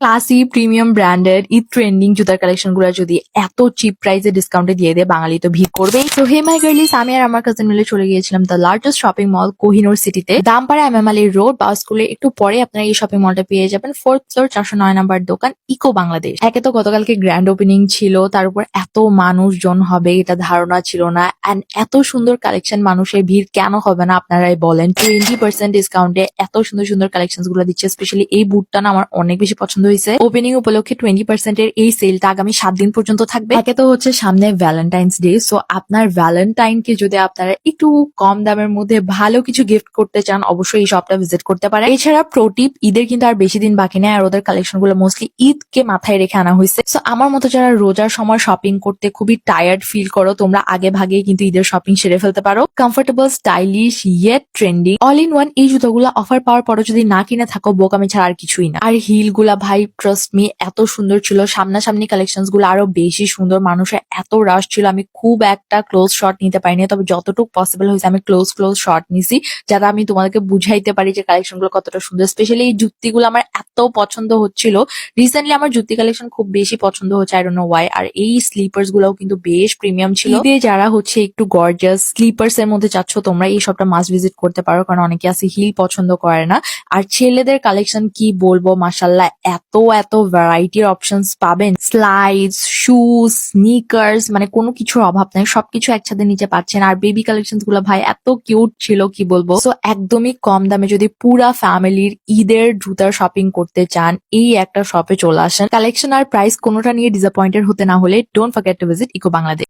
Classy premium branded Eid trending জুতার collection গুলো যদি এত চিপ প্রাইসে ডিসকাউন্টে দিয়ে দেয়, বাঙালি তো ভিড় করবেই। তো হে মাই গার্লিস, আমি আর আমার কাজিন মিলে চলে গিয়েছিলাম the largest shopping mall Kohinoor সিটিতে, দামপাড়া এমএমআলি রোড বা স্কুলের একটু পরে আপনারা এই শপিং মলটা পেয়ে যাবেন। 4th ফ্লোর 409 নাম্বার দোকান, ইকো বাংলাদেশ। একে তো গতকালকে গ্র্যান্ড ওপেনিং ছিল, তার উপর এত মানুষজন হবে এটা ধারণা ছিল না। অ্যান্ড এত সুন্দর কালেকশন, মানুষের ভিড় কেন হবে না আপনারাই বলেন। 20% ডিসকাউন্টে এত সুন্দর সুন্দর কালেকশন গুলো দিচ্ছে। স্পেশালি এই বুটটা না আমার অনেক বেশি পছন্দ হয়েছে। ওপেনিং উপলক্ষে 20% এর এই সেলটা আগামী 7 দিন পর্যন্ত থাকবে। একে তো হচ্ছে সামনে ভ্যালেন্টাইন্স ডে, সো আপনার ভ্যালেন্টাইনকে যদি আপনারা একটু কম দামের মধ্যে ভালো কিছু গিফট করতে চান, অবশ্যই এই শপটা ভিজিট করতে পারেন। এছাড়া প্রোটিপ, ঈদের কিন্তু আর বেশি দিন বাকি নেই, আর ওদের কালেকশন গুলো মোস্টলি ঈদকে মাথায় রেখে আনা হয়েছে। সো আমার মতো যারা রোজার সময় শপিং করতে খুবই টায়ার্ড ফিল করো, তোমরা আগে ভাগেই কিন্তু ঈদের শপিং সেরে ফেলতে পারো। Comfortable, stylish, yet trending, all in one এই জুতোগুলো অফার পাওয়ার পরও যদি না কিনে থাকো, বোকামি ছাড়া আর কিছুই না। আর হিল গুলা ভাই ট্রাস্ট মি এত সুন্দর ছিল। সামনাসামনি কালেকশন গুলো আরো বেশি সুন্দর। মানুষের এত রাশ ছিল, আমি খুব একটা ক্লোজ শট নিতে পারিনি, তবে যতটুকু পসিবল হয়েছে আমি ক্লোজ শট নিছি, যাতে আমি তোমাদেরকে বুঝাইতে পারি যে কালেকশন গুলো কতটা সুন্দর। স্পেশালি এই জুতিগুলো আমার এত পছন্দ হচ্ছিল। রিসেন্টলি আমার জুতি কালেকশন খুব বেশি পছন্দ হচ্ছে, আই ডোন্ট নো ওয়াই। আর এই স্লিপার্স গুলাও কিন্তু বেশ প্রিমিয়াম ছিল। ঈদে যারা হচ্ছে একটু গর্জিয়াস স্লিপার্স এর মধ্যে চাচ্ছ, তোমরা এই শপটা মাস্ট ভিজিট করতে পারো, কারণ অনেকে আছে হিল পছন্দ করে না। আর ছেলেদের কালেকশন কি বলবো, মাশাল্লাহ এত এত ভ্যারাইটির অপশনস পাবেন। স্লাইডস, শুজ, স্নিকার্স, মানে কোনো কিছুর অভাব নাই, সবকিছু একসাথে নিচে পাচ্ছেন। আর বেবি কালেকশন গুলো ভাই এত কিউট ছিল কি বলবো। তো একদমই কম দামে যদি পুরা ফ্যামিলির ঈদের জুতার শপিং করতে চান, এই একটা শপে চলে আসেন। কালেকশন আর প্রাইস কোনোটা নিয়ে ডিসঅ্যাপয়েন্টেড হতে না হলে don't forget to visit eco Bangladesh.